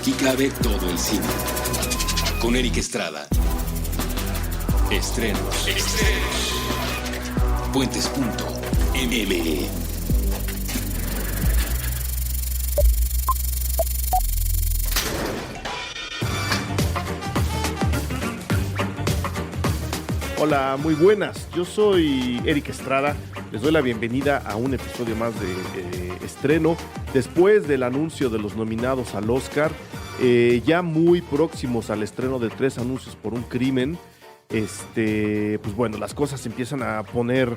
Aquí cabe todo el cine. Con Eric Estrada. Estrenos. Puentes.me. Hola, muy buenas. Yo soy Eric Estrada. Les doy la bienvenida a un episodio más de estreno. Después del anuncio de los nominados al Oscar, ya muy próximos al estreno de 3 anuncios por un crimen, pues bueno, las cosas se empiezan a poner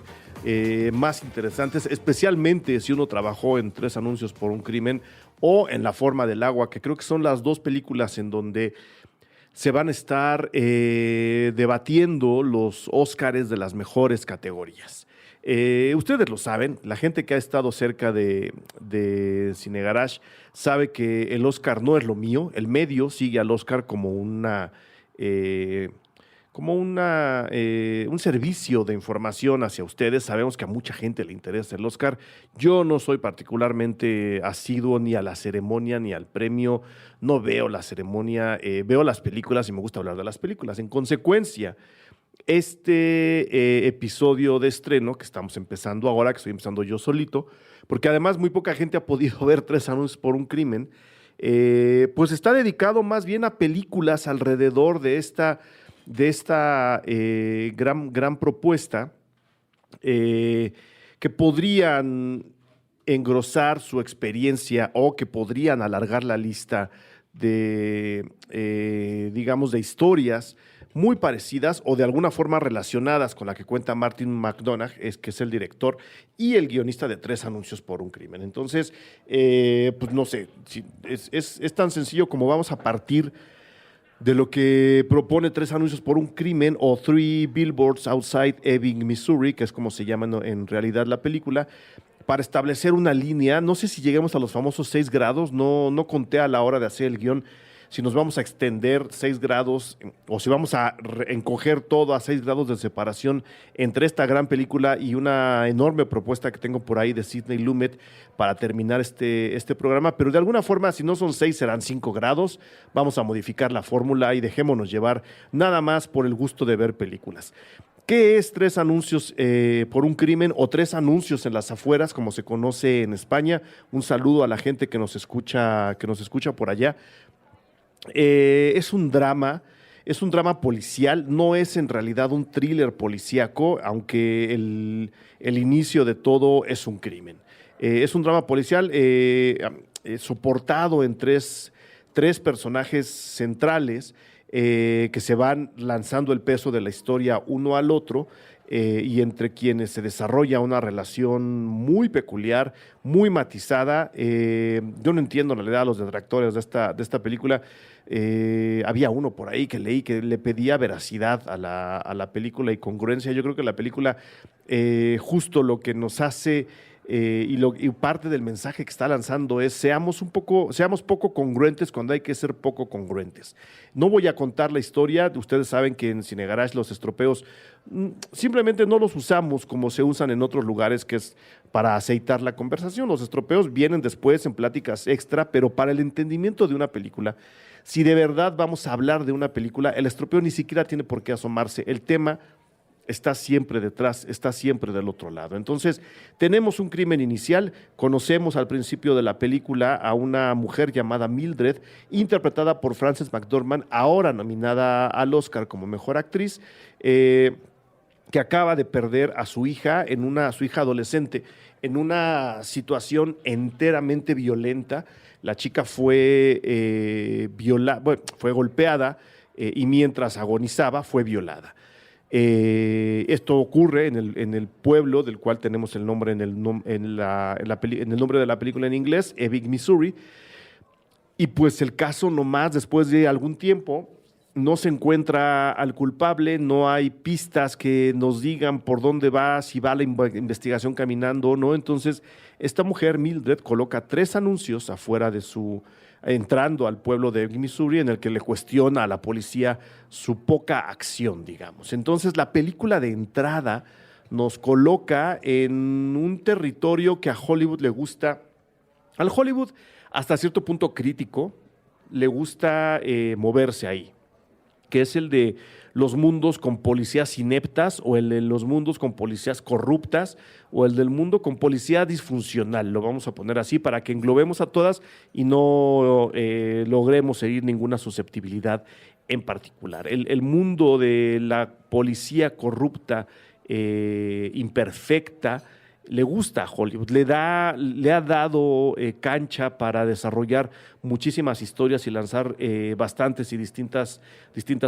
más interesantes, especialmente si uno trabajó en 3 anuncios por un crimen o en La forma del agua, que creo que son las 2 películas en donde se van a estar debatiendo los Óscares de las mejores categorías. Ustedes lo saben, la gente que ha estado cerca de Cine Garage sabe que el Óscar no es lo mío. El medio sigue al Óscar como un servicio de información hacia ustedes. Sabemos que a mucha gente le interesa el Óscar. Yo no soy particularmente asiduo ni a la ceremonia ni al premio. No veo la ceremonia, veo las películas y me gusta hablar de las películas. En consecuencia, este episodio de estreno que estamos empezando ahora, que estoy empezando yo solito, porque además muy poca gente ha podido ver 3 anuncios por un crimen, pues está dedicado más bien a películas alrededor de esta gran propuesta, que podrían engrosar su experiencia o que podrían alargar la lista de, digamos, de historias muy parecidas o de alguna forma relacionadas con la que cuenta Martin McDonagh, que es el director y el guionista de 3 anuncios por un crimen. Entonces, pues no sé, es tan sencillo como vamos a partir de lo que propone 3 anuncios por un crimen o 3 Billboards Outside Ebbing, Missouri, que es como se llama en realidad la película, para establecer una línea. No sé si lleguemos a los famosos 6 grados, no conté a la hora de hacer el guión si nos vamos a extender 6 grados o si vamos a encoger todo a 6 grados de separación entre esta gran película y una enorme propuesta que tengo por ahí de Sidney Lumet para terminar este programa, pero de alguna forma, si no son 6, serán 5 grados. Vamos a modificar la fórmula y dejémonos llevar nada más por el gusto de ver películas. ¿Qué es 3 anuncios por un crimen o 3 anuncios en las afueras, como se conoce en España? Un saludo a la gente que nos escucha por allá. Es un drama policial, no es en realidad un thriller policíaco, aunque el inicio de todo es un crimen. Es un drama policial soportado en tres personajes centrales que se van lanzando el peso de la historia uno al otro, y entre quienes se desarrolla una relación muy peculiar, muy matizada. Yo no entiendo en realidad a los detractores de esta película. Había uno por ahí que leí que le pedía veracidad a la película y congruencia. Yo creo que la película, justo lo que nos hace y parte del mensaje que está lanzando es seamos poco congruentes cuando hay que ser poco congruentes. No voy a contar la historia. Ustedes saben que en Cine Garage los estropeos simplemente no los usamos como se usan en otros lugares, que es para aceitar la conversación. Los estropeos vienen después en pláticas extra, pero para el entendimiento de una película, si de verdad vamos a hablar de una película, el estropeo ni siquiera tiene por qué asomarse. El tema está siempre detrás, está siempre del otro lado. Entonces, tenemos un crimen inicial. Conocemos al principio de la película a una mujer llamada Mildred, interpretada por Frances McDormand, ahora nominada al Oscar como mejor actriz, que acaba de perder a su hija, su hija adolescente, en una situación enteramente violenta. La chica fue golpeada, y mientras agonizaba fue violada. Esto ocurre en el pueblo del cual tenemos el nombre en el nombre de la película en inglés, Ebbing, Missouri. Y pues el caso, nomás después de algún tiempo, no se encuentra al culpable, no hay pistas que nos digan por dónde va, si va la investigación caminando o no. Entonces, esta mujer, Mildred, coloca 3 anuncios afuera entrando al pueblo de Missouri, en el que le cuestiona a la policía su poca acción, digamos. Entonces, la película de entrada nos coloca en un territorio que a Hollywood le gusta, al Hollywood hasta cierto punto crítico, le gusta moverse ahí, que es el de los mundos con policías ineptas o el de los mundos con policías corruptas o el del mundo con policía disfuncional, lo vamos a poner así para que englobemos a todas y no logremos herir ninguna susceptibilidad en particular. El mundo de la policía corrupta, imperfecta, le gusta a Hollywood, le ha dado cancha para desarrollar muchísimas historias y lanzar bastantes y distintas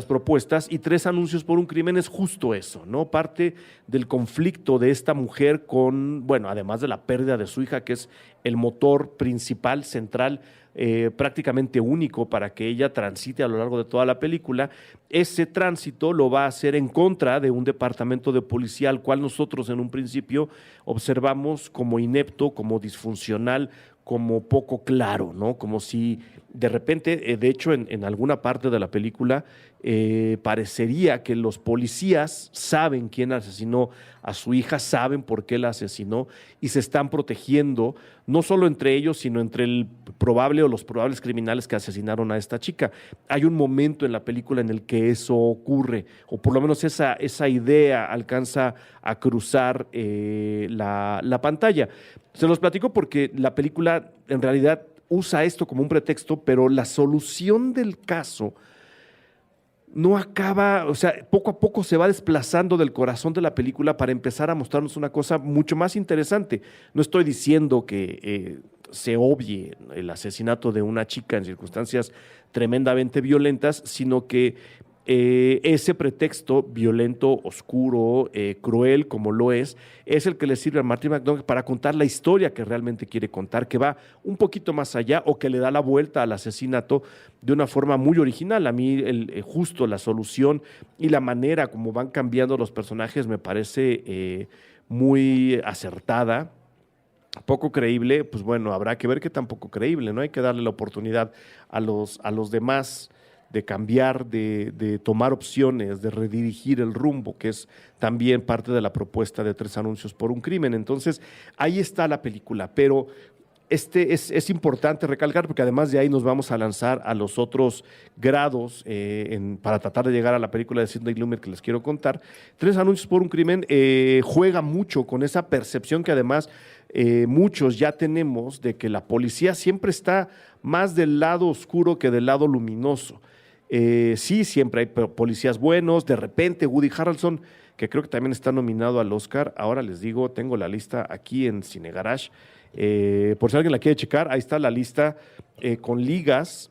propuestas. Y Tres anuncios por un crimen es justo eso, ¿no? Parte del conflicto de esta mujer con, bueno, además de la pérdida de su hija, que es el motor principal, central, prácticamente único para que ella transite a lo largo de toda la película. Ese tránsito lo va a hacer en contra de un departamento de policía al cual nosotros en un principio observamos como inepto, como disfuncional, como poco claro, ¿no? Como si de repente, de hecho, en alguna parte de la película parecería que los policías saben quién asesinó a su hija, saben por qué la asesinó y se están protegiendo, no solo entre ellos, sino entre el probable o los probables criminales que asesinaron a esta chica. Hay un momento en la película en el que eso ocurre, o por lo menos esa idea alcanza a cruzar la pantalla. Se los platico porque la película en realidad usa esto como un pretexto, pero la solución del caso no acaba, o sea, poco a poco se va desplazando del corazón de la película para empezar a mostrarnos una cosa mucho más interesante. No estoy diciendo que se obvie el asesinato de una chica en circunstancias tremendamente violentas, sino que ese pretexto violento, oscuro, cruel como lo es el que le sirve a Martin McDonagh para contar la historia que realmente quiere contar, que va un poquito más allá o que le da la vuelta al asesinato de una forma muy original. A mí justo la solución y la manera como van cambiando los personajes me parece muy acertada. Poco creíble, pues bueno, habrá que ver qué tan poco creíble, ¿no? Hay que darle la oportunidad a los demás de cambiar, de tomar opciones, de redirigir el rumbo, que es también parte de la propuesta de Tres anuncios por un crimen. Entonces, ahí está la película, pero es importante recalcar, porque además de ahí nos vamos a lanzar a los otros grados para tratar de llegar a la película de Sidney Lumet que les quiero contar. Tres anuncios por un crimen juega mucho con esa percepción que además muchos ya tenemos de que la policía siempre está más del lado oscuro que del lado luminoso. Sí, siempre hay policías buenos. De repente, Woody Harrelson, que creo que también está nominado al Oscar. Ahora les digo, tengo la lista aquí en Cine Garage. Por si alguien la quiere checar, ahí está la lista con ligas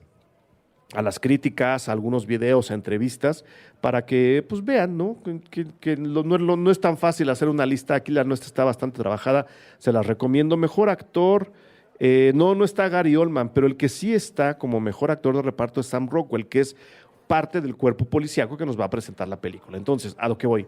a las críticas, a algunos videos, a entrevistas, para que pues vean, ¿no? Que no es tan fácil hacer una lista. Aquí la nuestra está bastante trabajada. Se las recomiendo. Mejor actor. No está Gary Oldman, pero el que sí está como mejor actor de reparto es Sam Rockwell, que es parte del cuerpo policíaco que nos va a presentar la película. Entonces, a lo que voy.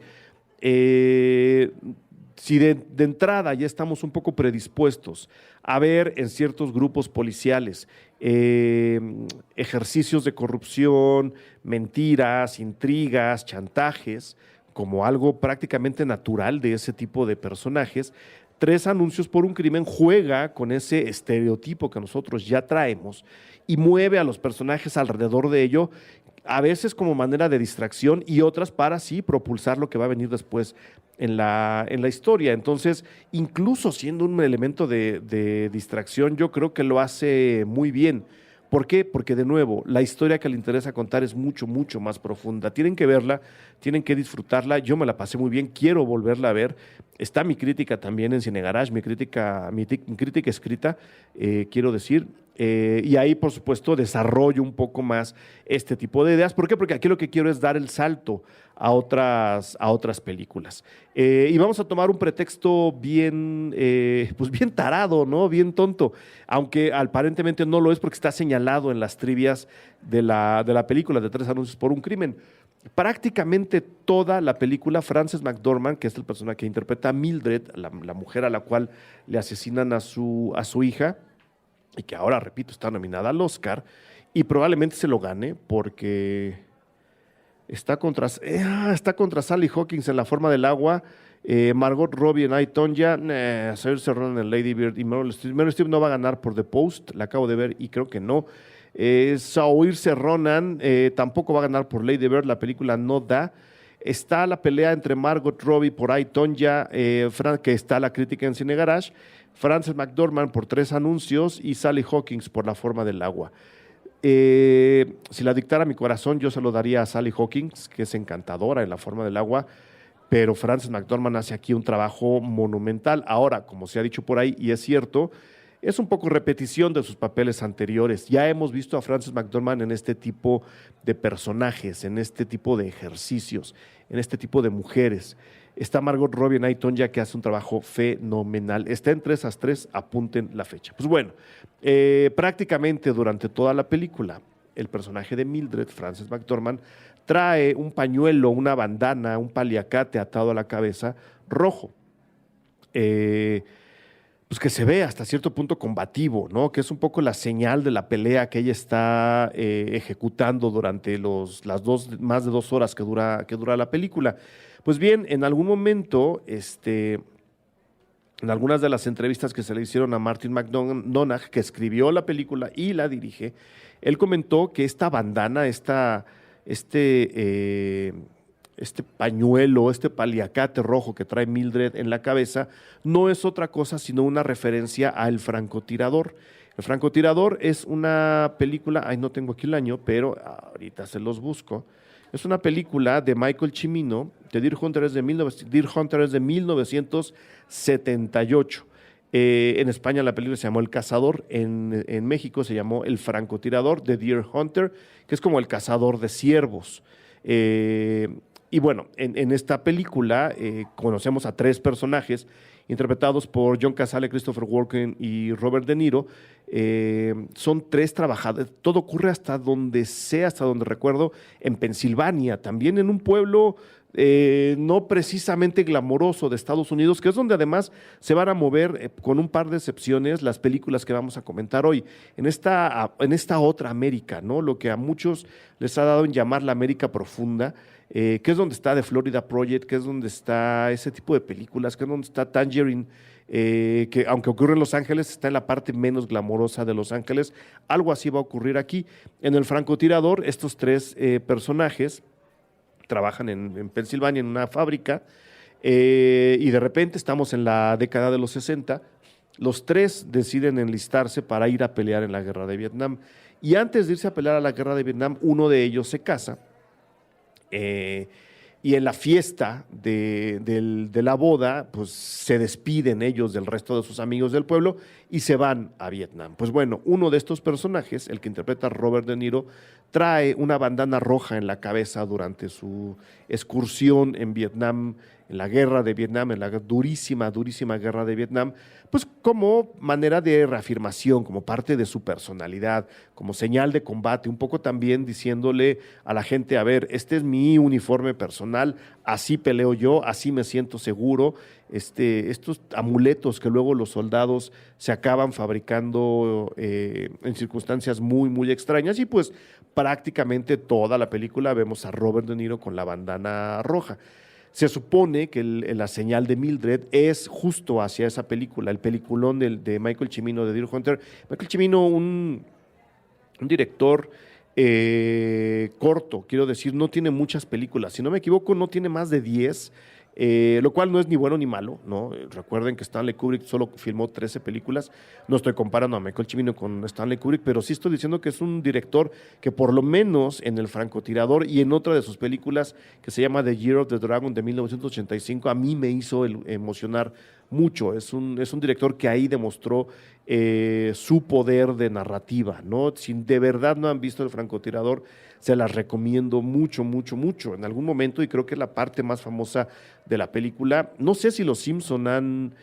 Si de entrada ya estamos un poco predispuestos a ver en ciertos grupos policiales ejercicios de corrupción, mentiras, intrigas, chantajes, como algo prácticamente natural de ese tipo de personajes, Tres anuncios por un crimen juega con ese estereotipo que nosotros ya traemos y mueve a los personajes alrededor de ello, a veces como manera de distracción y otras para sí propulsar lo que va a venir después en la historia. Entonces, incluso siendo un elemento de distracción, yo creo que lo hace muy bien. ¿Por qué? Porque de nuevo, la historia que le interesa contar es mucho, mucho más profunda. Tienen que verla, tienen que disfrutarla. Yo me la pasé muy bien, quiero volverla a ver. Está mi crítica también en Cine Garage, mi crítica escrita, quiero decir. Y ahí, por supuesto, desarrollo un poco más este tipo de ideas. ¿Por qué? Porque aquí lo que quiero es dar el salto a otras películas. Y vamos a tomar un pretexto pues bien tarado, ¿no? Bien tonto, aunque aparentemente no lo es porque está señalado en las trivias de la película de Tres anuncios por un crimen. Prácticamente toda la película, Frances McDormand, que es el personaje que interpreta a Mildred, la mujer a la cual le asesinan a su hija, y que ahora, repito, está nominada al Oscar, y probablemente se lo gane porque está contra Sally Hawkins en La forma del agua, Margot Robbie en I, Tonya, Saoirse Ronan en Lady Bird y Meryl Streep no va a ganar por The Post, la acabo de ver y creo que no. Saoirse Ronan tampoco va a ganar por Lady Bird, la película no da. Está la pelea entre Margot Robbie por I, Tonya, que está la crítica en Cine Garage, Frances McDormand por 3 anuncios y Sally Hawkins por La forma del agua. Si la dictara mi corazón, yo se lo daría a Sally Hawkins, que es encantadora en La forma del agua, pero Frances McDormand hace aquí un trabajo monumental. Ahora, como se ha dicho por ahí, y es cierto, es un poco repetición de sus papeles anteriores. Ya hemos visto a Frances McDormand en este tipo de personajes, en este tipo de ejercicios, en este tipo de mujeres. Está Margot Robbie en I, Tonya, que hace un trabajo fenomenal. Está en 3 a 3, apunten la fecha. Pues bueno, prácticamente durante toda la película, el personaje de Mildred, Frances McDormand, trae un pañuelo, una bandana, un paliacate atado a la cabeza rojo. Pues que se ve hasta cierto punto combativo, ¿no? Que es un poco la señal de la pelea que ella está ejecutando durante más de 2 horas que dura la película. Pues bien, en algún momento, en algunas de las entrevistas que se le hicieron a Martin McDonagh, que escribió la película y la dirige, él comentó que esta bandana, este pañuelo, este paliacate rojo que trae Mildred en la cabeza, no es otra cosa sino una referencia a El francotirador. El francotirador es una película, no tengo aquí el año, pero ahorita se los busco. Es una película de Michael Cimino, de Deer Hunter es de 1978. En España la película se llamó El Cazador, en México se llamó El francotirador de Deer Hunter, que es como el cazador de ciervos. Y bueno, en esta película conocemos a 3 personajes interpretados por John Cazale, Christopher Walken y Robert De Niro. Son 3 trabajadores, todo ocurre hasta donde recuerdo, en Pensilvania, también en un pueblo no precisamente glamoroso de Estados Unidos, que es donde además se van a mover, con un par de excepciones, las películas que vamos a comentar hoy, en esta otra América, ¿no? Lo que a muchos les ha dado en llamar la América profunda, que es donde está The Florida Project, que es donde está ese tipo de películas, que es donde está Tangerine, que aunque ocurre en Los Ángeles, está en la parte menos glamorosa de Los Ángeles. Algo así va a ocurrir aquí. En El francotirador, estos 3 personajes trabajan en Pensilvania, en una fábrica, y de repente estamos en la década de los 60. Los 3 deciden enlistarse para ir a pelear en la guerra de Vietnam. Y antes de irse a pelear a la guerra de Vietnam, uno de ellos se casa. Y en la fiesta de la boda, pues se despiden ellos del resto de sus amigos del pueblo y se van a Vietnam. Pues bueno, uno de estos personajes, el que interpreta a Robert De Niro, trae una bandana roja en la cabeza durante su excursión en Vietnam, en la guerra de Vietnam, en la durísima, durísima guerra de Vietnam, pues como manera de reafirmación, como parte de su personalidad, como señal de combate, un poco también diciéndole a la gente, a ver, este es mi uniforme personal, así peleo yo, así me siento seguro. Estos amuletos que luego los soldados se acaban fabricando en circunstancias muy, muy extrañas, y pues prácticamente toda la película vemos a Robert De Niro con la bandana roja. Se supone que la señal de Mildred es justo hacia esa película, el peliculón de Michael Cimino de Deer Hunter. Michael Cimino, un director corto, quiero decir, no tiene muchas películas. Si no me equivoco, no tiene más de 10, lo cual no es ni bueno ni malo, ¿no? Recuerden que Stanley Kubrick solo filmó 13 películas. No estoy comparando a Michael Cimino con Stanley Kubrick, pero sí estoy diciendo que es un director que por lo menos en El francotirador y en otra de sus películas que se llama The Year of the Dragon de 1985, a mí me hizo emocionar mucho. Es un director que ahí demostró su poder de narrativa, ¿no? Si de verdad no han visto El francotirador, se las recomiendo mucho, mucho, mucho. En algún momento, y creo que es la parte más famosa de la película, no sé si los Simpson han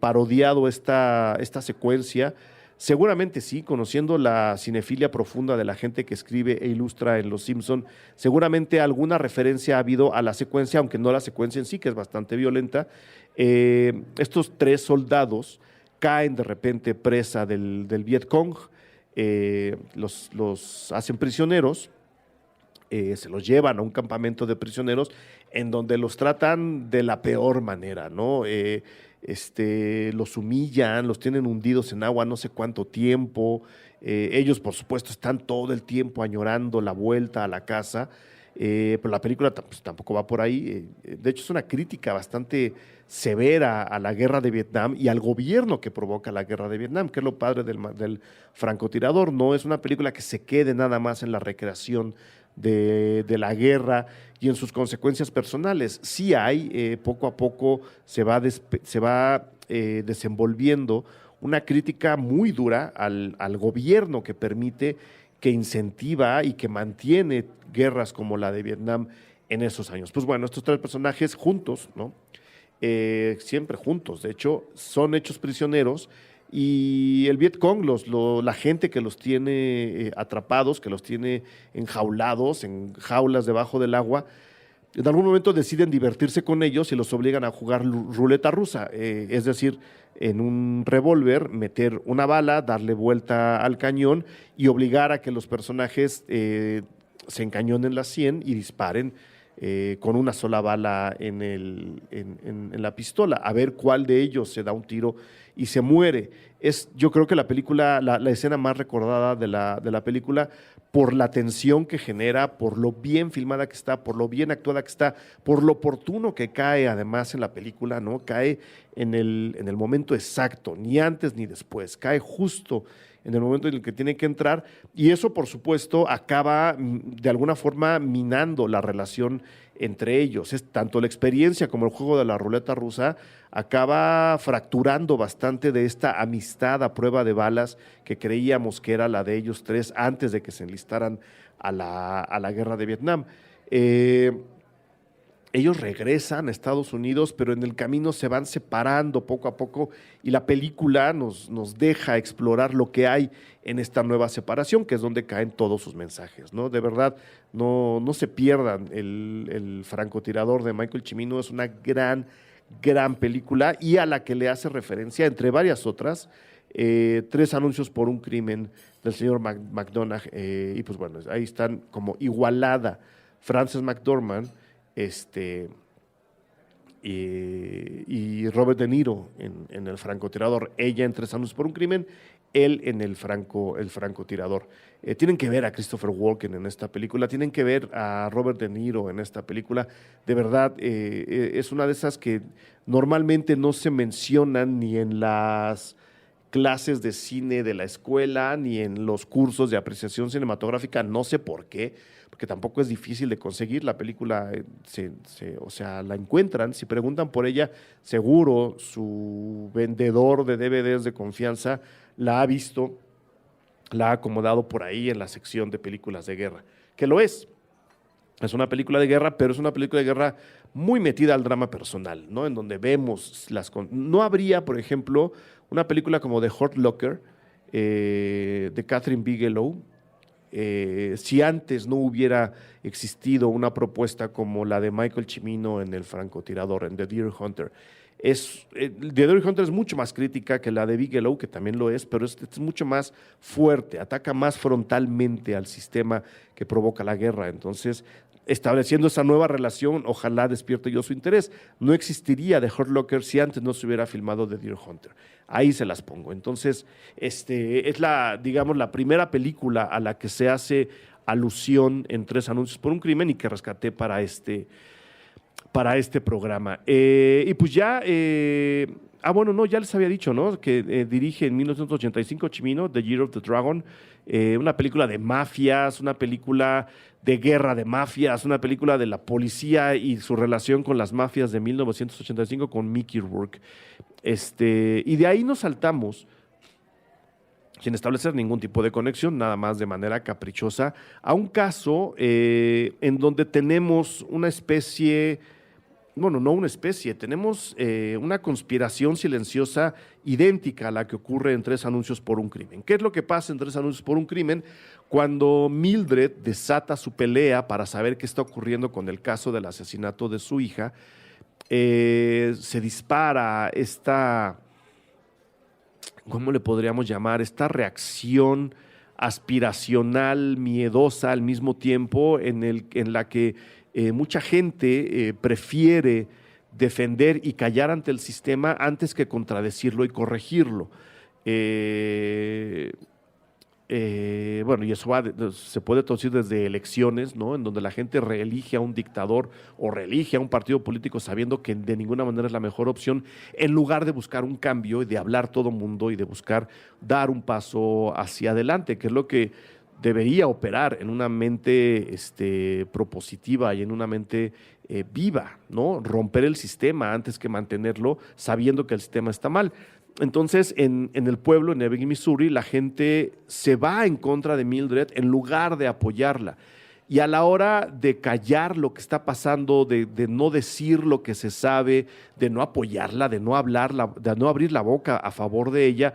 parodiado esta secuencia. Seguramente sí, conociendo la cinefilia profunda de la gente que escribe e ilustra en Los Simpson, seguramente alguna referencia ha habido a la secuencia, aunque no la secuencia en sí, que es bastante violenta. Estos 3 soldados caen de repente presa del Vietcong, los hacen prisioneros, se los llevan a un campamento de prisioneros en donde los tratan de la peor manera, ¿no? los humillan, los tienen hundidos en agua no sé cuánto tiempo. Ellos, por supuesto, están todo el tiempo añorando la vuelta a la casa, pero la película pues, tampoco va por ahí. De hecho, es una crítica bastante severa a la guerra de Vietnam y al gobierno que provoca la guerra de Vietnam, que es lo padre del francotirador. No es una película que se quede nada más en la recreación de la guerra y en sus consecuencias personales. Sí hay, poco a poco se va desenvolviendo una crítica muy dura al gobierno que permite, que incentiva y que mantiene guerras como la de Vietnam en esos años. Pues bueno, estos tres personajes juntos, ¿no? Siempre juntos, de hecho, son hechos prisioneros y el Vietcong, la gente que los tiene atrapados, que los tiene enjaulados, en jaulas debajo del agua, en algún momento deciden divertirse con ellos y los obligan a jugar ruleta rusa, es decir, en un revólver meter una bala, darle vuelta al cañón y obligar a que los personajes se encañonen la sien y disparen con una sola bala en la pistola, a ver cuál de ellos se da un tiro y se muere. Yo creo que la película, la escena más recordada de la película, por la tensión que genera, por lo bien filmada que está, por lo bien actuada que está, por lo oportuno que cae además en la película, ¿no? Cae en el momento exacto, ni antes ni después, cae justo en el momento en el que tiene que entrar, y eso, por supuesto, acaba de alguna forma minando la relación entre ellos. Es tanto la experiencia como el juego de la ruleta rusa acaba fracturando bastante de esta amistad a prueba de balas que creíamos que era la de ellos tres antes de que se enlistaran a la guerra de Vietnam. Ellos regresan a Estados Unidos, pero en el camino se van separando poco a poco y la película nos deja explorar lo que hay en esta nueva separación, que es donde caen todos sus mensajes, ¿no? De verdad, no se pierdan el francotirador de Michael Cimino, es una gran película y a la que le hace referencia, entre varias otras, 3 anuncios por un crimen del señor McDonagh, y pues bueno, ahí están como igualada Frances McDormand, y Robert De Niro en el francotirador, ella en 3 anuncios por un crimen, él en el francotirador. Tienen que ver a Christopher Walken en esta película, tienen que ver a Robert De Niro en esta película. De verdad, es una de esas que normalmente no se mencionan ni en las clases de cine de la escuela, ni en los cursos de apreciación cinematográfica, no sé por qué, porque tampoco es difícil de conseguir. La película, o sea, la encuentran, si preguntan por ella, seguro su vendedor de DVDs de confianza la ha visto, la ha acomodado por ahí en la sección de películas de guerra, que lo es. Es una película de guerra, pero es una película de guerra muy metida al drama personal, ¿no? En donde vemos no habría, por ejemplo, una película como The Hurt Locker, de Catherine Bigelow, si antes no hubiera existido una propuesta como la de Michael Cimino en El francotirador, en The Deer Hunter. The Deer Hunter es mucho más crítica que la de Bigelow, que también lo es, pero es mucho más fuerte, ataca más frontalmente al sistema que provoca la guerra. Entonces, estableciendo esa nueva relación, ojalá despierte yo su interés. No existiría The Hurt Locker si antes no se hubiera filmado The Deer Hunter. Ahí se las pongo. Entonces, es digamos, la primera película a la que se hace alusión en 3 anuncios por un crimen y que rescaté para este programa. Y pues ya, bueno, no, ya les había dicho, ¿no? Que dirige en 1985 Cimino, The Year of the Dragon, una película de mafias, una película de guerra de mafias, una película de la policía y su relación con las mafias de 1985 con Mickey Rourke. Y de ahí nos saltamos, sin establecer ningún tipo de conexión, nada más de manera caprichosa, a un caso en donde tenemos una especie, bueno, no una especie, tenemos una conspiración silenciosa idéntica a la que ocurre en 3 anuncios por un crimen. ¿Qué es lo que pasa en 3 anuncios por un crimen? Cuando Mildred desata su pelea para saber qué está ocurriendo con el caso del asesinato de su hija, se dispara esta, ¿cómo le podríamos llamar? Esta reacción aspiracional, miedosa al mismo tiempo, en la que mucha gente prefiere defender y callar ante el sistema antes que contradecirlo y corregirlo. Bueno, y eso se puede traducir desde elecciones, ¿no? En donde la gente reelige a un dictador o reelige a un partido político sabiendo que de ninguna manera es la mejor opción, en lugar de buscar un cambio y de hablar todo mundo y de buscar dar un paso hacia adelante, que es lo que debería operar en una mente propositiva y en una mente viva, ¿no? Romper el sistema antes que mantenerlo sabiendo que el sistema está mal. Entonces, en el pueblo, en Ebbing, Missouri, la gente se va en contra de Mildred en lugar de apoyarla. Y a la hora de callar lo que está pasando, de no decir lo que se sabe, de no apoyarla, de no hablarla, de no abrir la boca a favor de ella,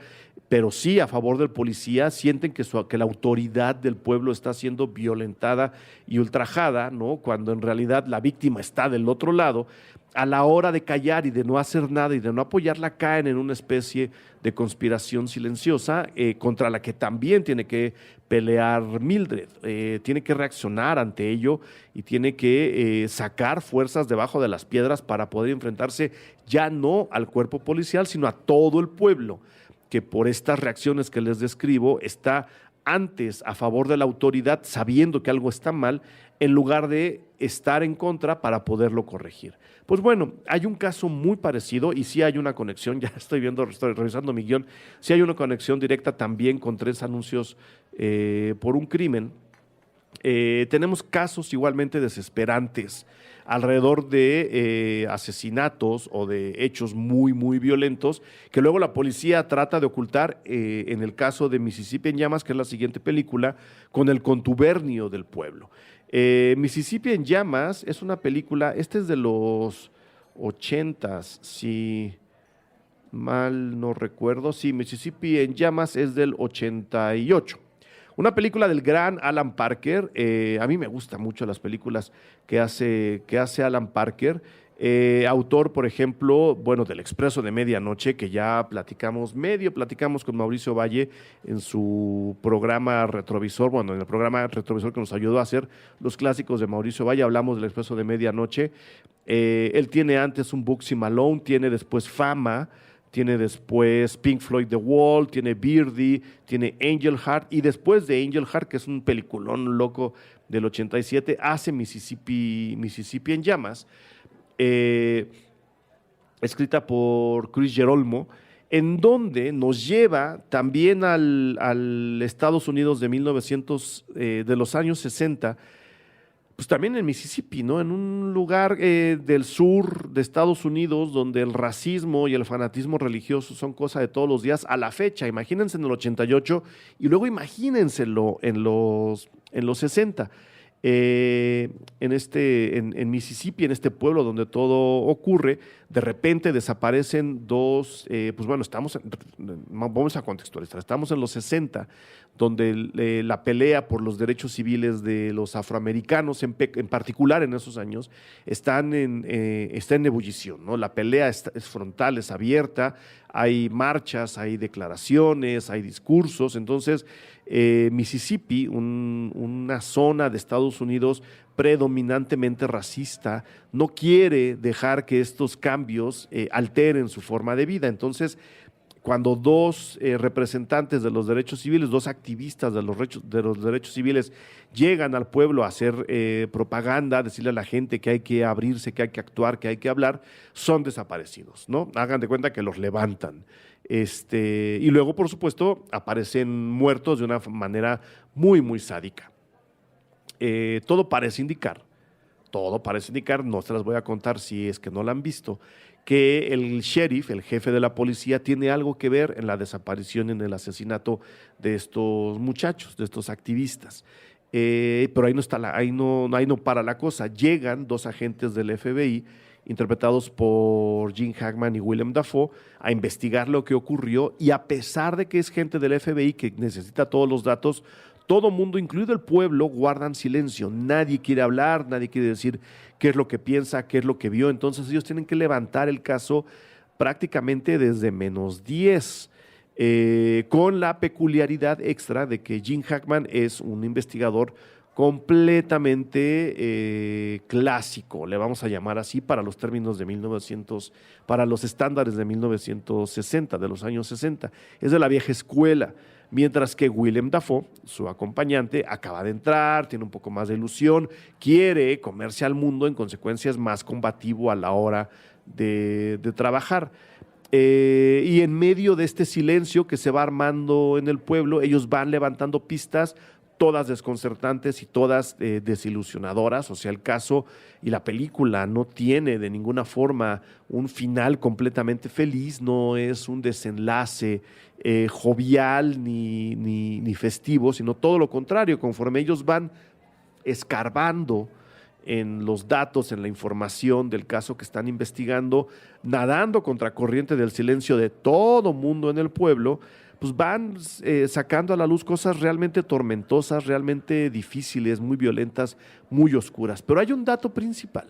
pero sí a favor del policía, sienten que la autoridad del pueblo está siendo violentada y ultrajada, ¿no? Cuando en realidad la víctima está del otro lado. A la hora de callar y de no hacer nada y de no apoyarla, caen en una especie de conspiración silenciosa contra la que también tiene que pelear Mildred. Tiene que reaccionar ante ello y tiene que sacar fuerzas debajo de las piedras para poder enfrentarse ya no al cuerpo policial, sino a todo el pueblo, que por estas reacciones que les describo está antes a favor de la autoridad, sabiendo que algo está mal, en lugar de estar en contra para poderlo corregir. Pues bueno, hay un caso muy parecido y sí hay una conexión, ya estoy revisando mi guión, sí hay una conexión directa también con 3 anuncios por un crimen. Tenemos casos igualmente desesperantes alrededor de asesinatos o de hechos muy, muy violentos que luego la policía trata de ocultar, en el caso de Mississippi en Llamas, que es la siguiente película, con el contubernio del pueblo. Mississippi en Llamas es una película, este es de los 80s, si mal no recuerdo, sí, Mississippi en Llamas es del 88. Una película del gran Alan Parker. A mí me gustan mucho las películas que hace Alan Parker. Autor, por ejemplo, bueno, del Expreso de Medianoche, que ya platicamos con Mauricio Valle en su programa Retrovisor, bueno, en el programa Retrovisor que nos ayudó a hacer los clásicos de Mauricio Valle, hablamos del Expreso de Medianoche. Él tiene antes un Bugsy Malone, tiene después Fama, tiene después Pink Floyd The Wall, tiene Birdie, tiene Angel Heart, y después de Angel Heart, que es un peliculón loco del 87, hace Mississippi en Llamas, escrita por Chris Gerolmo, en donde nos lleva también al Estados Unidos de de los años 60, pues también en Mississippi, ¿no? En un lugar del sur de Estados Unidos donde el racismo y el fanatismo religioso son cosa de todos los días a la fecha. Imagínense en el 88 y luego imagínenselo en los 60. En Mississippi, en este pueblo donde todo ocurre, de repente desaparecen dos, pues bueno, vamos a contextualizar, estamos en los 60, donde la pelea por los derechos civiles de los afroamericanos, en particular en esos años, está en ebullición, ¿no? La pelea es frontal, es abierta, hay marchas, hay declaraciones, hay discursos. Entonces, Mississippi, una zona de Estados Unidos predominantemente racista, no quiere dejar que estos cambios alteren su forma de vida. Entonces, cuando dos representantes de los derechos civiles, dos activistas de los derechos civiles llegan al pueblo a hacer propaganda, a decirle a la gente que hay que abrirse, que hay que actuar, que hay que hablar, son desaparecidos, ¿no? Hagan de cuenta que los levantan. Y luego, por supuesto, aparecen muertos de una manera muy, muy sádica. Todo parece indicar, no se las voy a contar si es que no la han visto, que el sheriff, el jefe de la policía, tiene algo que ver en la desaparición y en el asesinato de estos muchachos, de estos activistas. Pero ahí no para la cosa. Llegan dos agentes del FBI, interpretados por Gene Hackman y Willem Dafoe, a investigar lo que ocurrió, y a pesar de que es gente del FBI que necesita todos los datos, todo mundo, incluido el pueblo, guardan silencio. Nadie quiere hablar, nadie quiere decir qué es lo que piensa, qué es lo que vio. Entonces ellos tienen que levantar el caso prácticamente desde -10, con la peculiaridad extra de que Gene Hackman es un investigador completamente clásico, le vamos a llamar así, para los términos de 1900, para los estándares de 1960, de los años 60. Es de la vieja escuela, mientras que Willem Dafoe, su acompañante, acaba de entrar, tiene un poco más de ilusión, quiere comerse al mundo, en consecuencia es más combativo a la hora de trabajar. Y en medio de este silencio que se va armando en el pueblo, ellos van levantando pistas, todas desconcertantes y todas desilusionadoras. O sea, el caso y la película no tiene de ninguna forma un final completamente feliz, no es un desenlace jovial ni festivo, sino todo lo contrario. Conforme ellos van escarbando en los datos, en la información del caso que están investigando, nadando contra corriente del silencio de todo mundo en el pueblo, pues van sacando a la luz cosas realmente tormentosas, realmente difíciles, muy violentas, muy oscuras. Pero hay un dato principal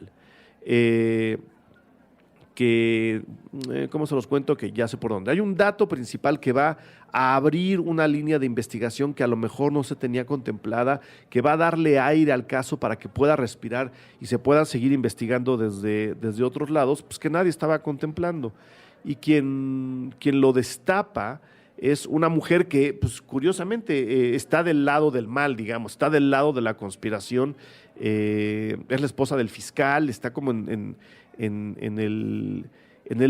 ¿cómo se los cuento? Que ya sé por dónde. Hay un dato principal que va a abrir una línea de investigación que a lo mejor no se tenía contemplada, que va a darle aire al caso para que pueda respirar y se pueda seguir investigando desde otros lados, pues que nadie estaba contemplando. Y quien lo destapa es una mujer que, pues curiosamente, está del lado del mal, digamos, está del lado de la conspiración, es la esposa del fiscal, está como en el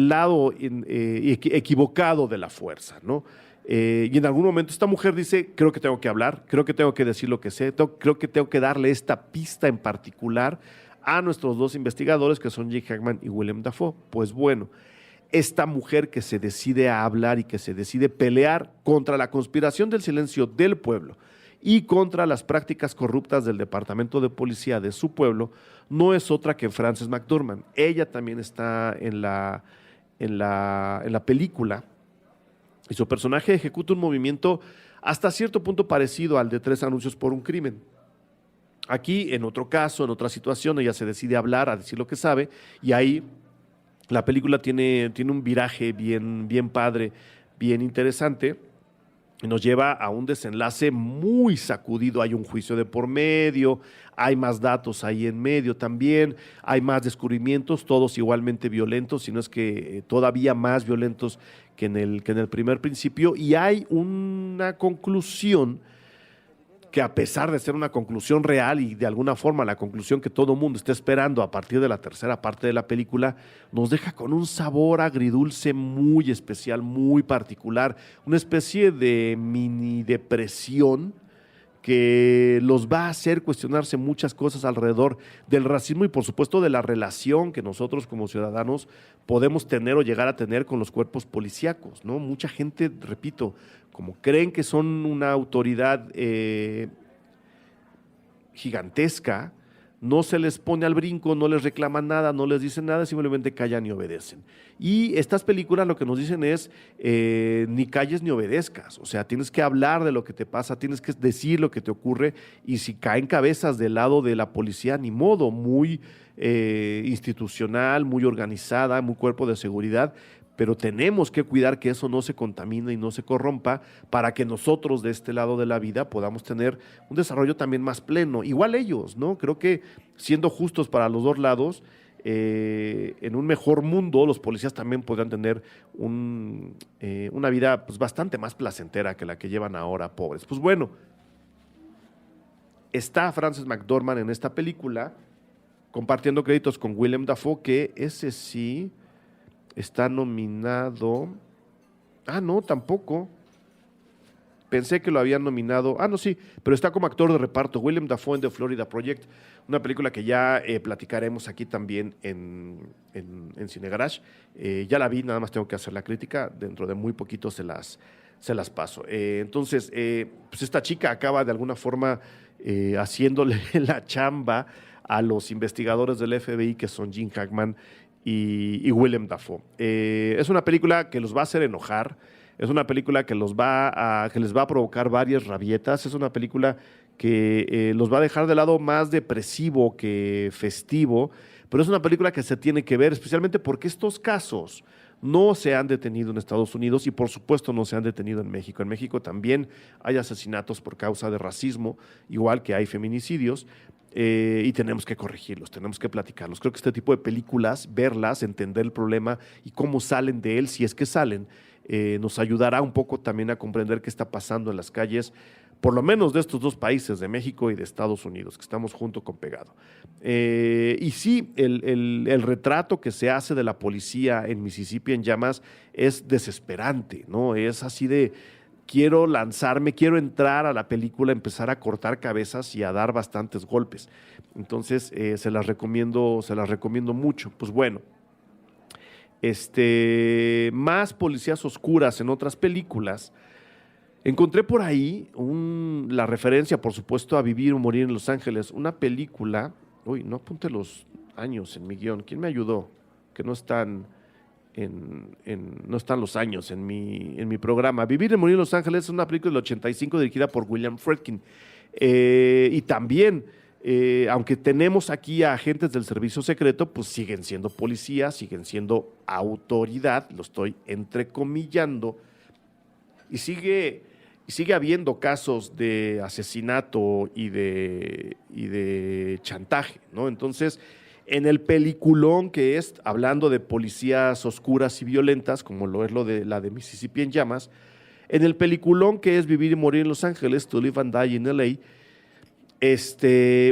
lado equivocado de la fuerza, ¿no? Y en algún momento esta mujer dice, creo que tengo que hablar, creo que tengo que decir lo que sé, creo que tengo que darle esta pista en particular a nuestros dos investigadores, que son Jake Hackman y Willem Dafoe. Pues bueno, esta mujer que se decide a hablar y que se decide pelear contra la conspiración del silencio del pueblo y contra las prácticas corruptas del departamento de policía de su pueblo, no es otra que Frances McDormand. Ella también está en la película y su personaje ejecuta un movimiento hasta cierto punto parecido al de 3 anuncios por un crimen. Aquí, en otro caso, en otra situación, ella se decide a hablar, a decir lo que sabe, y ahí la película tiene un viraje bien padre, bien interesante, y nos lleva a un desenlace muy sacudido. Hay un juicio de por medio, hay más datos ahí en medio también, hay más descubrimientos, todos igualmente violentos, si no es que todavía más violentos que en el primer principio, y hay una conclusión que, a pesar de ser una conclusión real y de alguna forma la conclusión que todo mundo está esperando a partir de la tercera parte de la película, nos deja con un sabor agridulce muy especial, muy particular, una especie de mini depresión que los va a hacer cuestionarse muchas cosas alrededor del racismo y, por supuesto, de la relación que nosotros como ciudadanos podemos tener o llegar a tener con los cuerpos policíacos, ¿no? Mucha gente, repito, como creen que son una autoridad gigantesca, no se les pone al brinco, no les reclaman nada, no les dicen nada, simplemente callan y obedecen. Y estas películas lo que nos dicen es, ni calles ni obedezcas, o sea, tienes que hablar de lo que te pasa, tienes que decir lo que te ocurre, y si caen cabezas del lado de la policía, ni modo, muy institucional, muy organizada, muy cuerpo de seguridad, pero tenemos que cuidar que eso no se contamine y no se corrompa para que nosotros de este lado de la vida podamos tener un desarrollo también más pleno. Igual ellos, ¿no? Creo que, siendo justos para los dos lados, en un mejor mundo los policías también podrán tener una vida pues bastante más placentera que la que llevan ahora, pobres. Pues bueno, está Frances McDormand en esta película compartiendo créditos con Willem Dafoe, que ese sí está nominado. Ah, no, tampoco. Pensé que lo habían nominado. Ah, no, sí, pero está como actor de reparto. Willem Dafoe en The Florida Project, una película que ya platicaremos aquí también en Cine Garage. Ya la vi, nada más tengo que hacer la crítica. Dentro de muy poquito se las paso. Entonces, pues esta chica acaba de alguna forma haciéndole la chamba a los investigadores del FBI, que son Gene Hackman y Willem Dafoe. Es una película que los va a hacer enojar, es una película que les va a provocar varias rabietas, es una película que los va a dejar de lado más depresivo que festivo, pero es una película que se tiene que ver, especialmente porque estos casos no se han detenido en Estados Unidos y por supuesto no se han detenido en México. En México también hay asesinatos por causa de racismo, igual que hay feminicidios, y tenemos que corregirlos, tenemos que platicarlos. Creo que este tipo de películas, verlas, entender el problema y cómo salen de él, si es que salen, nos ayudará un poco también a comprender qué está pasando en las calles, por lo menos de estos dos países, de México y de Estados Unidos, que estamos junto con pegado. Y sí, el retrato que se hace de la policía en Mississippi en llamas es desesperante, ¿no? Es así de, quiero lanzarme, quiero entrar a la película, empezar a cortar cabezas y a dar bastantes golpes. Entonces, se las recomiendo mucho. Pues bueno, más policías oscuras en otras películas. Encontré por ahí la referencia, por supuesto, a Vivir o Morir en Los Ángeles, una película. Uy, no apunte los años en mi guión. ¿Quién me ayudó? Que no están no están los años en mi programa. Vivir y Morir en Los Ángeles es una película del 85 dirigida por William Friedkin. Y también, aunque tenemos aquí a agentes del servicio secreto, pues siguen siendo policías, siguen siendo autoridad, lo estoy entrecomillando, y sigue habiendo casos de asesinato y de chantaje, ¿no? Entonces, en el peliculón que es, hablando de policías oscuras y violentas, como lo es la de Mississippi en llamas, en el peliculón que es Vivir y Morir en Los Ángeles, To Live and Die in LA,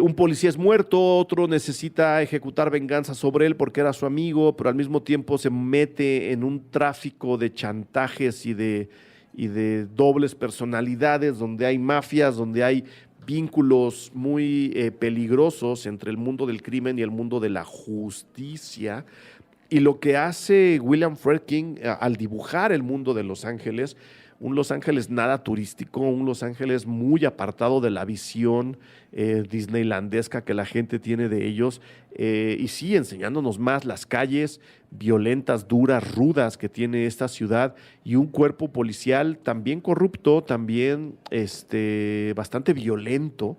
un policía es muerto, otro necesita ejecutar venganza sobre él porque era su amigo, pero al mismo tiempo se mete en un tráfico de chantajes y de dobles personalidades, donde hay mafias, donde hay vínculos muy peligrosos entre el mundo del crimen y el mundo de la justicia. Y lo que hace William Friedkin al dibujar el mundo de Los Ángeles, un Los Ángeles nada turístico, un Los Ángeles muy apartado de la visión disneylandesca que la gente tiene de ellos, y sí, enseñándonos más las calles violentas, duras, rudas que tiene esta ciudad, y un cuerpo policial también corrupto, también bastante violento.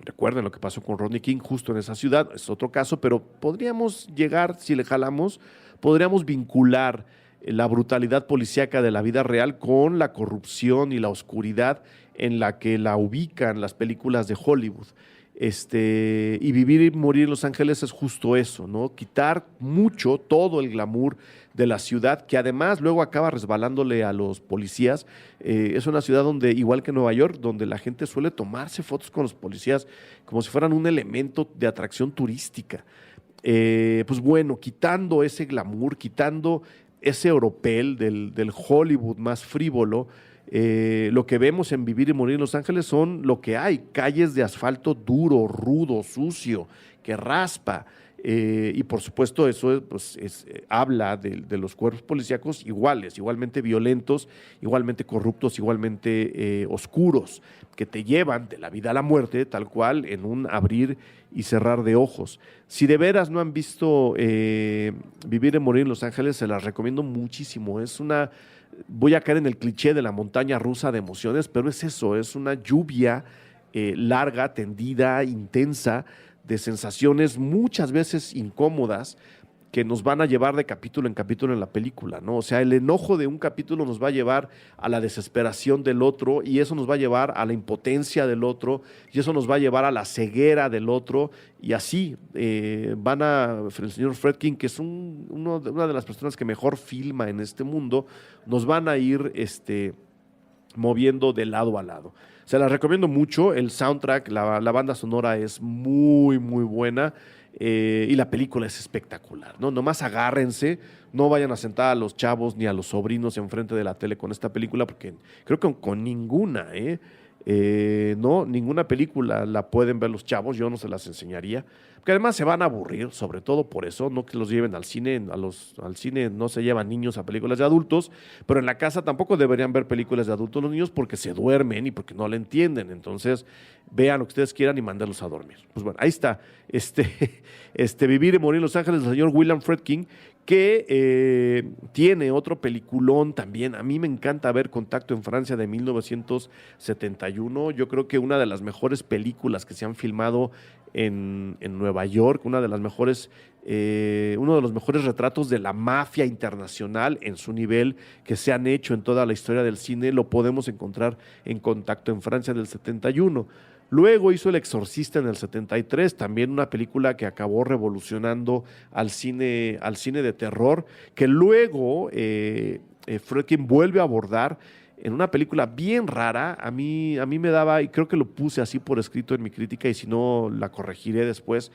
Recuerden lo que pasó con Rodney King justo en esa ciudad, es otro caso, pero podríamos llegar, si le jalamos, podríamos vincular la brutalidad policíaca de la vida real con la corrupción y la oscuridad en la que la ubican las películas de Hollywood. Y Vivir y Morir en Los Ángeles es justo eso, ¿no? Quitar mucho todo el glamour de la ciudad, que además luego acaba resbalándole a los policías. Es una ciudad donde, igual que Nueva York, donde la gente suele tomarse fotos con los policías como si fueran un elemento de atracción turística. Pues bueno, quitando ese glamour, quitando ese oropel del Hollywood más frívolo, lo que vemos en Vivir y Morir en Los Ángeles son lo que hay, calles de asfalto duro, rudo, sucio, que raspa, y por supuesto eso habla de los cuerpos policíacos igualmente violentos, igualmente corruptos, igualmente oscuros, que te llevan de la vida a la muerte, tal cual, en un abrir y cerrar de ojos. Si de veras no han visto Vivir y Morir en Los Ángeles, se las recomiendo muchísimo. Voy a caer en el cliché de la montaña rusa de emociones, pero es eso, es una lluvia larga, tendida, intensa, de sensaciones muchas veces incómodas que nos van a llevar de capítulo en capítulo en la película, ¿no? O sea, el enojo de un capítulo nos va a llevar a la desesperación del otro, y eso nos va a llevar a la impotencia del otro, y eso nos va a llevar a la ceguera del otro, y así el señor Friedkin, que es una de las personas que mejor filma en este mundo, nos van a ir moviendo de lado a lado. Se las recomiendo mucho. El soundtrack, la banda sonora es muy, muy buena, y la película es espectacular, ¿no? Nomás agárrense, no vayan a sentar a los chavos ni a los sobrinos enfrente de la tele con esta película, porque creo que con ninguna, no, ninguna película la pueden ver los chavos, yo no se las enseñaría, porque además se van a aburrir, sobre todo por eso, no que los lleven al cine, al cine no se llevan niños a películas de adultos, pero en la casa tampoco deberían ver películas de adultos los niños porque se duermen y porque no la entienden. Entonces vean lo que ustedes quieran y mándenlos a dormir. Pues bueno, ahí está, Vivir y Morir en Los Ángeles del señor William Friedkin, que tiene otro peliculón también. A mí me encanta ver Contacto en Francia de 1971. Yo creo que una de las mejores películas que se han filmado en Nueva York, uno de los mejores retratos de la mafia internacional en su nivel que se han hecho en toda la historia del cine. Lo podemos encontrar en Contacto en Francia del 71. Luego hizo El Exorcista en el 73, también una película que acabó revolucionando al cine de terror, que luego Friedkin vuelve a abordar en una película bien rara. A mí me daba, y creo que lo puse así por escrito en mi crítica, y si no la corregiré después.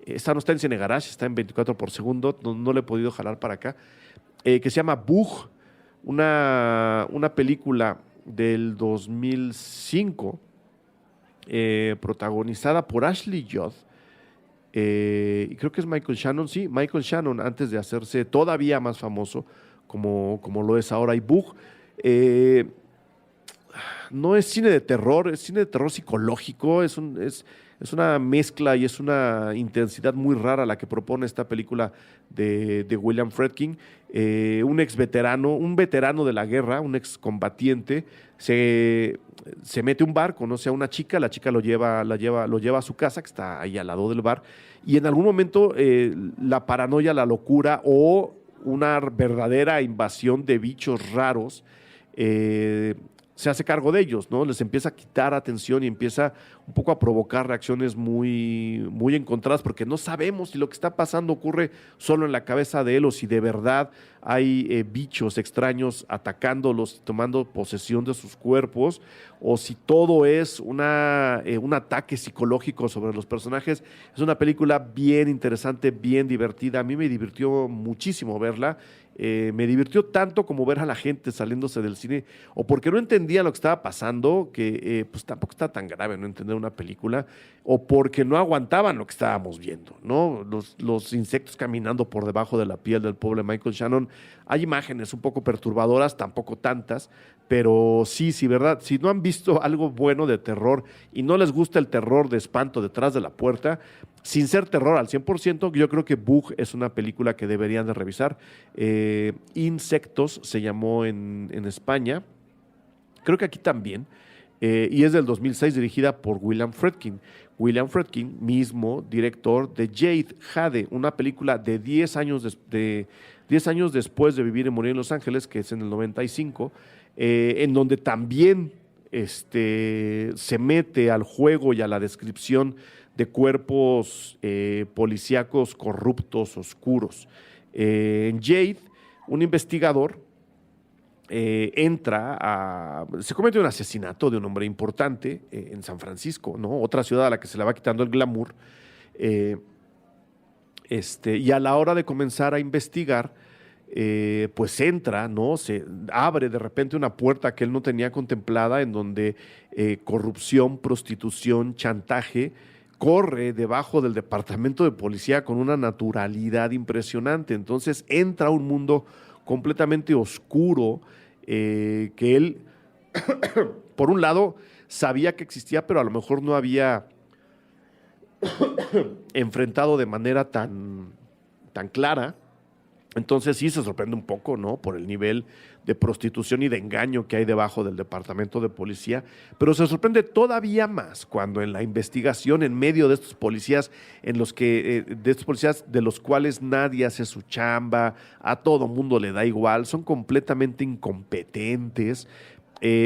Esta no está en Cine Garage, está en 24 por segundo, no le he podido jalar para acá, que se llama Bug, una película del 2005, protagonizada por Ashley Judd, y creo que es Michael Shannon, sí, Michael Shannon, antes de hacerse todavía más famoso como lo es ahora. Y Bug no es cine de terror, es cine de terror psicológico, es una mezcla y es una intensidad muy rara la que propone esta película de William Friedkin. Un veterano de la guerra, un excombatiente, se mete a un bar, conoce a una chica, la chica lo lleva a su casa, que está ahí al lado del bar, y en algún momento la paranoia, la locura o una verdadera invasión de bichos raros se hace cargo de ellos, ¿no? Les empieza a quitar atención y empieza un poco a provocar reacciones muy, muy encontradas, porque no sabemos si lo que está pasando ocurre solo en la cabeza de él o si de verdad hay bichos extraños atacándolos, tomando posesión de sus cuerpos, o si todo es un ataque psicológico sobre los personajes. Es una película bien interesante, bien divertida. A mí me divirtió muchísimo verla. Me divirtió tanto como ver a la gente saliéndose del cine, o porque no entendía lo que estaba pasando, que pues tampoco está tan grave no entender una película, o porque no aguantaban lo que estábamos viendo, ¿no? Los insectos caminando por debajo de la piel del pobre Michael Shannon. Hay imágenes un poco perturbadoras, tampoco tantas, pero sí, ¿verdad? Si no han visto algo bueno de terror y no les gusta el terror de espanto detrás de la puerta, sin ser terror al 100%, yo creo que Bug es una película que deberían de revisar. Insectos se llamó en España, creo que aquí también, y es del 2006, dirigida por William Friedkin. William Friedkin, mismo director de Jade, una película de 10 años, 10 años después de Vivir y Morir en Los Ángeles, que es en el 95, en donde también se mete al juego y a la descripción de cuerpos policíacos corruptos, oscuros. En Jade, un investigador se comete un asesinato de un hombre importante en San Francisco, ¿no? Otra ciudad a la que se le va quitando el glamour. Y a la hora de comenzar a investigar, pues entra, ¿no? Se abre de repente una puerta que él no tenía contemplada, en donde corrupción, prostitución, chantaje corre debajo del departamento de policía con una naturalidad impresionante. Entonces entra a un mundo completamente oscuro, que él, por un lado, sabía que existía, pero a lo mejor no había enfrentado de manera tan clara. Entonces sí se sorprende un poco, ¿no? Por el nivel de prostitución y de engaño que hay debajo del departamento de policía, pero se sorprende todavía más cuando en la investigación, en medio de estos policías, de estos policías de los cuales nadie hace su chamba, a todo mundo le da igual, son completamente incompetentes.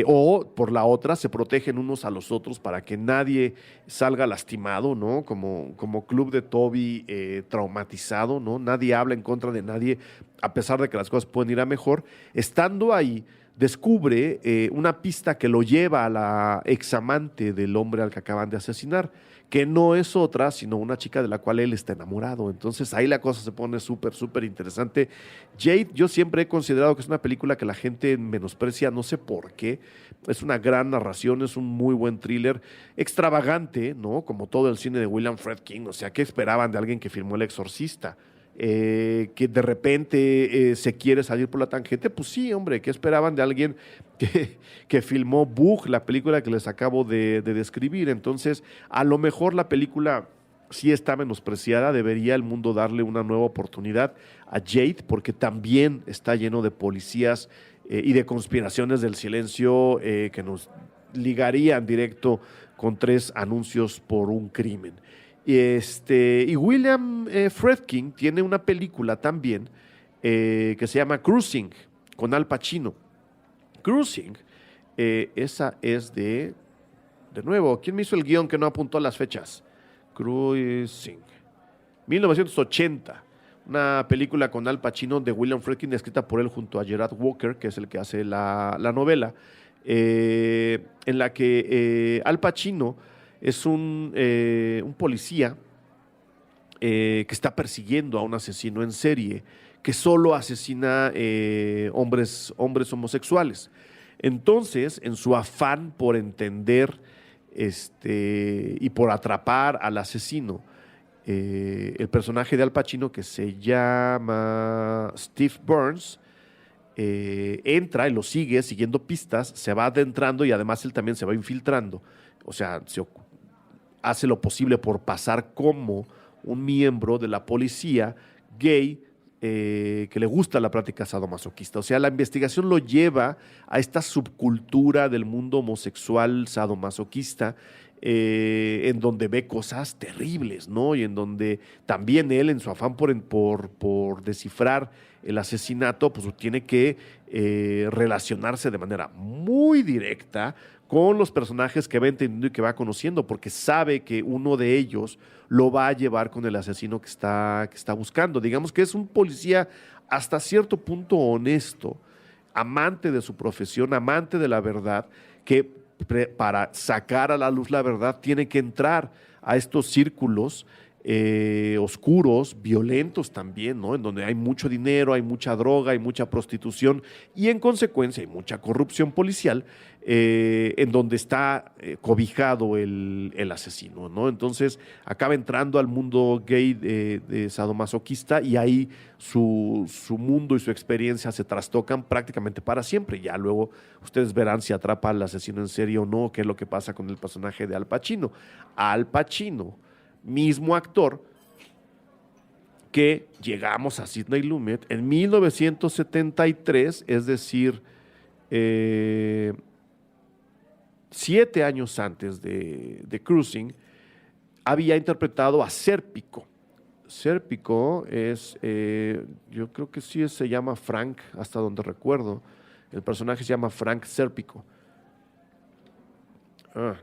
O por la otra, se protegen unos a los otros para que nadie salga lastimado, ¿no? Como Club de Toby, traumatizado, ¿no? Nadie habla en contra de nadie, a pesar de que las cosas pueden ir a mejor. Estando ahí, descubre una pista que lo lleva a la examante del hombre al que acaban de asesinar, que no es otra, sino una chica de la cual él está enamorado. Entonces ahí la cosa se pone súper, súper interesante. Jade, yo siempre he considerado que es una película que la gente menosprecia, no sé por qué. Es una gran narración, es un muy buen thriller, extravagante, ¿no? Como todo el cine de William Friedkin. O sea, ¿qué esperaban de alguien que filmó El Exorcista? Que de repente se quiere salir por la tangente. Pues sí, hombre, ¿qué esperaban de alguien que filmó Bug, la película que les acabo de describir? Entonces, a lo mejor la película sí está menospreciada, debería el mundo darle una nueva oportunidad a Jade, porque también está lleno de policías y de conspiraciones del silencio que nos ligarían directo con 3 anuncios por un crimen. Y William Friedkin tiene una película también que se llama Cruising, con Al Pacino. Cruising, esa es de nuevo, ¿quién me hizo el guión que no apuntó las fechas? Cruising, 1980. Una película con Al Pacino de William Friedkin, escrita por él junto a Gerard Walker, que es el que hace la novela, en la que Al Pacino es un policía que está persiguiendo a un asesino en serie que solo asesina hombres homosexuales. Entonces, en su afán por entender y por atrapar al asesino, el personaje de Al Pacino, que se llama Steve Burns, entra y lo sigue siguiendo pistas, se va adentrando y además él también se va infiltrando. O sea, hace lo posible por pasar como un miembro de la policía gay que le gusta la práctica sadomasoquista. O sea, la investigación lo lleva a esta subcultura del mundo homosexual sadomasoquista, en donde ve cosas terribles, ¿no? Y en donde también él, en su afán por descifrar el asesinato, pues tiene que relacionarse de manera muy directa con los personajes que va entendiendo y que va conociendo, porque sabe que uno de ellos lo va a llevar con el asesino que está buscando. Digamos que es un policía hasta cierto punto honesto, amante de su profesión, amante de la verdad, que para sacar a la luz la verdad tiene que entrar a estos círculos oscuros, violentos también, ¿no? En donde hay mucho dinero, hay mucha droga, hay mucha prostitución y en consecuencia hay mucha corrupción policial, en donde está cobijado el asesino, ¿no? Entonces acaba entrando al mundo gay de sadomasoquista y ahí su mundo y su experiencia se trastocan prácticamente para siempre. Ya luego ustedes verán si atrapa al asesino en serie o no, qué es lo que pasa con el personaje de Al Pacino. Al Pacino, mismo actor que llegamos a Sidney Lumet en 1973, es decir, 7 años antes de Cruising, había interpretado a Sérpico. Sérpico es, yo creo que sí se llama Frank, hasta donde recuerdo. El personaje se llama Frank Sérpico.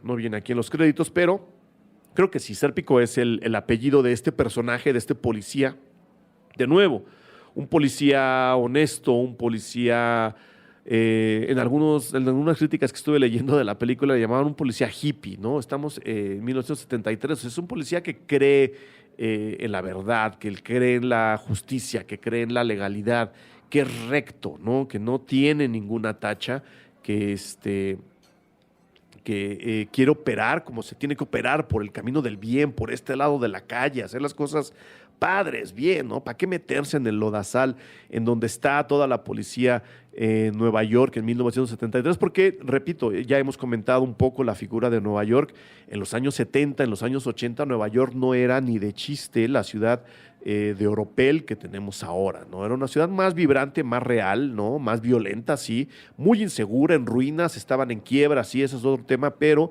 No viene aquí en los créditos, pero creo que sí, Sérpico es el apellido de este personaje, de este policía. De nuevo, un policía honesto, un policía, en algunas críticas que estuve leyendo de la película le llamaban un policía hippie, ¿no? Estamos en 1973, es un policía que cree en la verdad, que cree en la justicia, que cree en la legalidad, que es recto, ¿no? Que no tiene ninguna tacha, que quiere operar como se tiene que operar, por el camino del bien, por este lado de la calle, hacer las cosas padres, bien, ¿no? ¿Para qué meterse en el lodazal en donde está toda la policía en Nueva York en 1973? Porque, repito, ya hemos comentado un poco la figura de Nueva York. En los años 70, en los años 80, Nueva York no era ni de chiste la ciudad de oropel que tenemos ahora, ¿no? Era una ciudad más vibrante, más real, ¿no? Más violenta, sí, muy insegura, en ruinas, estaban en quiebra, sí, ese es otro tema, pero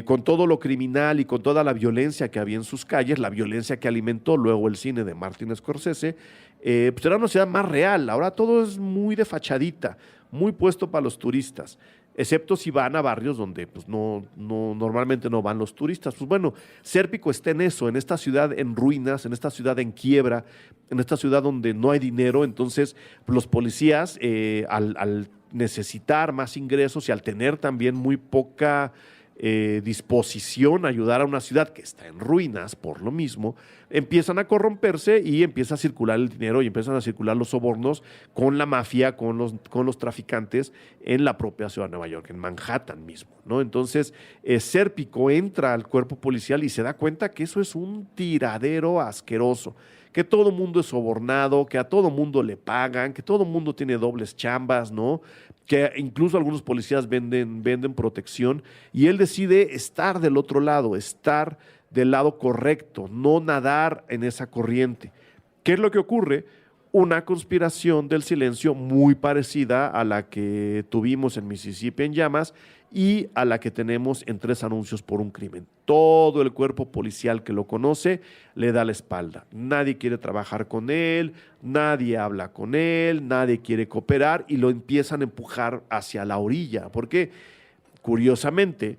con todo lo criminal y con toda la violencia que había en sus calles, la violencia que alimentó luego el cine de Martin Scorsese, pues era una ciudad más real. Ahora todo es muy de fachadita, muy puesto para los turistas, excepto si van a barrios donde pues, normalmente no van los turistas. Pues bueno, Sérpico está en eso, en esta ciudad en ruinas, en esta ciudad en quiebra, en esta ciudad donde no hay dinero. Entonces pues, los policías, al necesitar más ingresos y al tener también muy poca disposición a ayudar a una ciudad que está en ruinas por lo mismo, empiezan a corromperse y empieza a circular el dinero y empiezan a circular los sobornos con la mafia, con los traficantes en la propia ciudad de Nueva York, en Manhattan mismo, ¿no? Entonces, Sérpico entra al cuerpo policial y se da cuenta que eso es un tiradero asqueroso, que todo mundo es sobornado, que a todo mundo le pagan, que todo mundo tiene dobles chambas, ¿no? Que incluso algunos policías venden protección, y él decide estar del otro lado, estar del lado correcto, no nadar en esa corriente. ¿Qué es lo que ocurre? una conspiración del silencio muy parecida a la que tuvimos en Mississippi en llamas y a la que tenemos en 3 anuncios por un crimen. Todo el cuerpo policial que lo conoce le da la espalda. Nadie quiere trabajar con él, nadie habla con él, nadie quiere cooperar y lo empiezan a empujar hacia la orilla. Porque, curiosamente,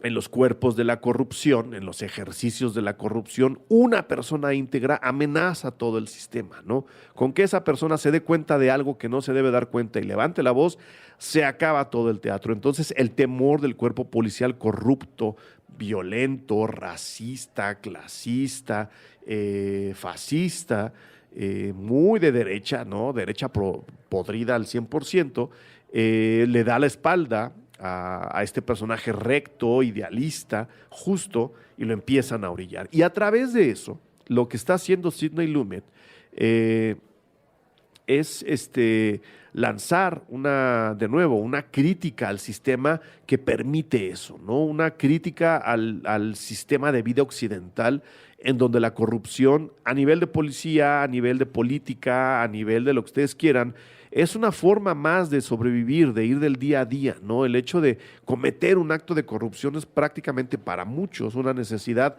en los cuerpos de la corrupción, en los ejercicios de la corrupción, una persona íntegra amenaza todo el sistema, ¿no? Con que esa persona se dé cuenta de algo que no se debe dar cuenta y levante la voz, se acaba todo el teatro. Entonces, el temor del cuerpo policial corrupto, violento, racista, clasista, fascista, muy de derecha, ¿no? Derecha podrida al 100%, le da la espalda a este personaje recto, idealista, justo, y lo empiezan a orillar. Y a través de eso, lo que está haciendo Sidney Lumet es lanzar de nuevo, una crítica al sistema que permite eso, ¿no? Una crítica al sistema de vida occidental en donde la corrupción a nivel de policía, a nivel de política, a nivel de lo que ustedes quieran, es una forma más de sobrevivir, de ir del día a día, ¿no? El hecho de cometer un acto de corrupción es prácticamente para muchos una necesidad,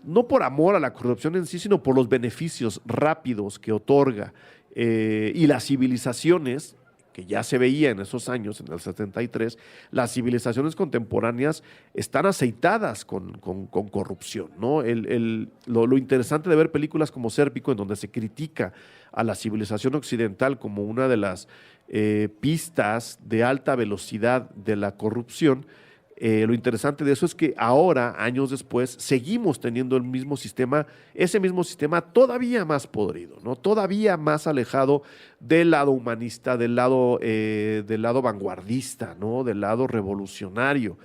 no por amor a la corrupción en sí, sino por los beneficios rápidos que otorga. Y las civilizaciones, que ya se veía en esos años, en el 73, las civilizaciones contemporáneas están aceitadas con corrupción, ¿no? Lo interesante de ver películas como Sérpico, en donde se critica a la civilización occidental como una de las pistas de alta velocidad de la corrupción, lo interesante de eso es que ahora, años después, seguimos teniendo ese mismo sistema todavía más podrido, ¿no? Todavía más alejado del lado humanista, del lado vanguardista, ¿no? Del lado revolucionario.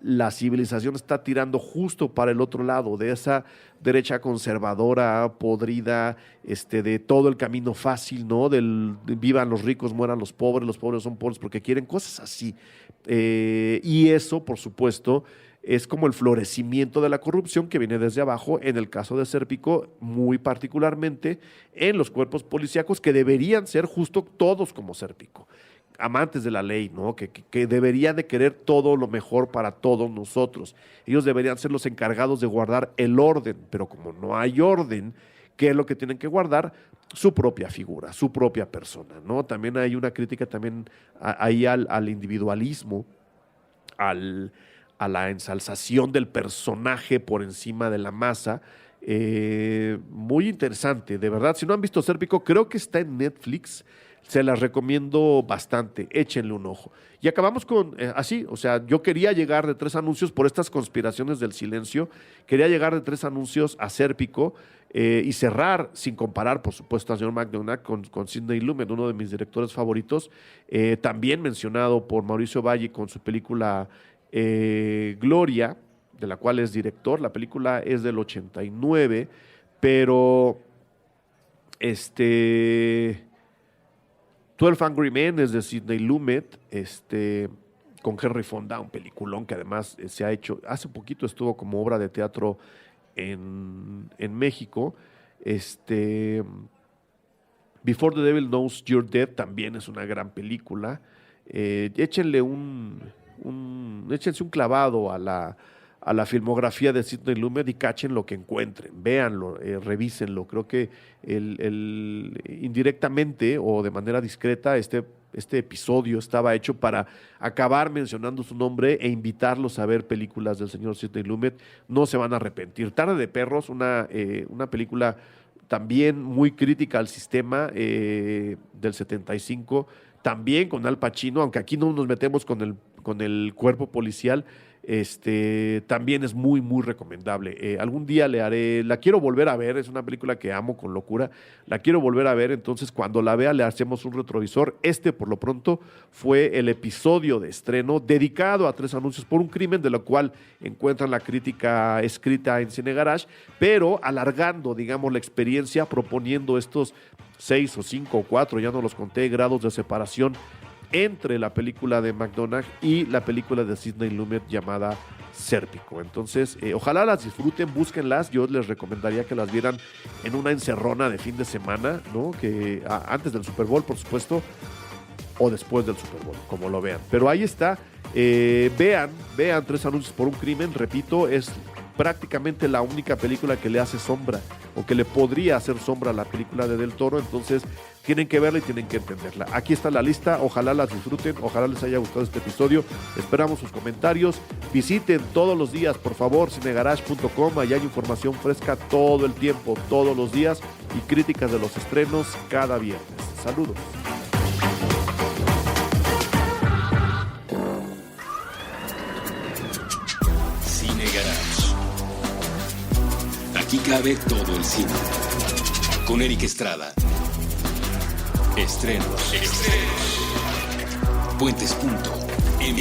La civilización está tirando justo para el otro lado, de esa derecha conservadora, podrida, de todo el camino fácil, ¿no? Vivan los ricos, mueran los pobres son pobres porque quieren, cosas así. Y eso, por supuesto, es como el florecimiento de la corrupción que viene desde abajo, en el caso de Sérpico, muy particularmente en los cuerpos policíacos que deberían ser justo todos como Sérpico, amantes de la ley, ¿no? Que deberían de querer todo lo mejor para todos nosotros. Ellos deberían ser los encargados de guardar el orden, pero como no hay orden, ¿qué es lo que tienen que guardar? Su propia figura, su propia persona, ¿no? También hay una crítica también ahí al individualismo, a la ensalzación del personaje por encima de la masa. Muy interesante, de verdad. Si no han visto Sérpico, creo que está en Netflix. Se las recomiendo bastante, échenle un ojo. Y acabamos con, así, o sea, yo quería llegar de 3 anuncios por estas conspiraciones del silencio, quería llegar de 3 anuncios a Sérpico y cerrar, sin comparar, por supuesto, a señor McDonagh con Sidney Lumet, uno de mis directores favoritos, también mencionado por Mauricio Valle con su película Gloria, de la cual es director. La película es del 89, pero 12 Angry Men es de Sidney Lumet, con Henry Fonda, un peliculón que además se ha hecho, hace poquito estuvo como obra de teatro en México. Before the Devil Knows You're Dead también es una gran película. Échense un clavado a la filmografía de Sidney Lumet y cachen lo que encuentren, véanlo, revísenlo. Creo que indirectamente o de manera discreta este episodio estaba hecho para acabar mencionando su nombre e invitarlos a ver películas del señor Sidney Lumet. No se van a arrepentir. Tarde de Perros, una película también muy crítica al sistema, del 75, también con Al Pacino, aunque aquí no nos metemos con el cuerpo policial. También es muy, muy recomendable. Algún día la quiero volver a ver, es una película que amo con locura, la quiero volver a ver, entonces cuando la vea le hacemos un retrovisor. Por lo pronto, fue el episodio de estreno dedicado a 3 anuncios por un crimen, de lo cual encuentran la crítica escrita en Cine Garage, pero alargando, digamos, la experiencia, proponiendo estos 6 o 5 o 4, ya no los conté, grados de separación entre la película de McDonagh y la película de Sidney Lumet llamada Sérpico. Entonces, ojalá las disfruten, búsquenlas. Yo les recomendaría que las vieran en una encerrona de fin de semana, ¿no? Que antes del Super Bowl, por supuesto, o después del Super Bowl, como lo vean. Pero ahí está. Vean 3 anuncios por un crimen. Repito, es prácticamente la única película que le hace sombra o que le podría hacer sombra a la película de Del Toro. Entonces tienen que verla y tienen que entenderla. Aquí está la lista, ojalá las disfruten, ojalá les haya gustado este episodio. Esperamos sus comentarios. Visiten todos los días, por favor, cinegarage.com. Allá hay información fresca todo el tiempo, todos los días, y críticas de los estrenos cada viernes. Saludos. Cine Garage. Aquí cabe todo el cine. Con Eric Estrada. Estrenos. Puentes.me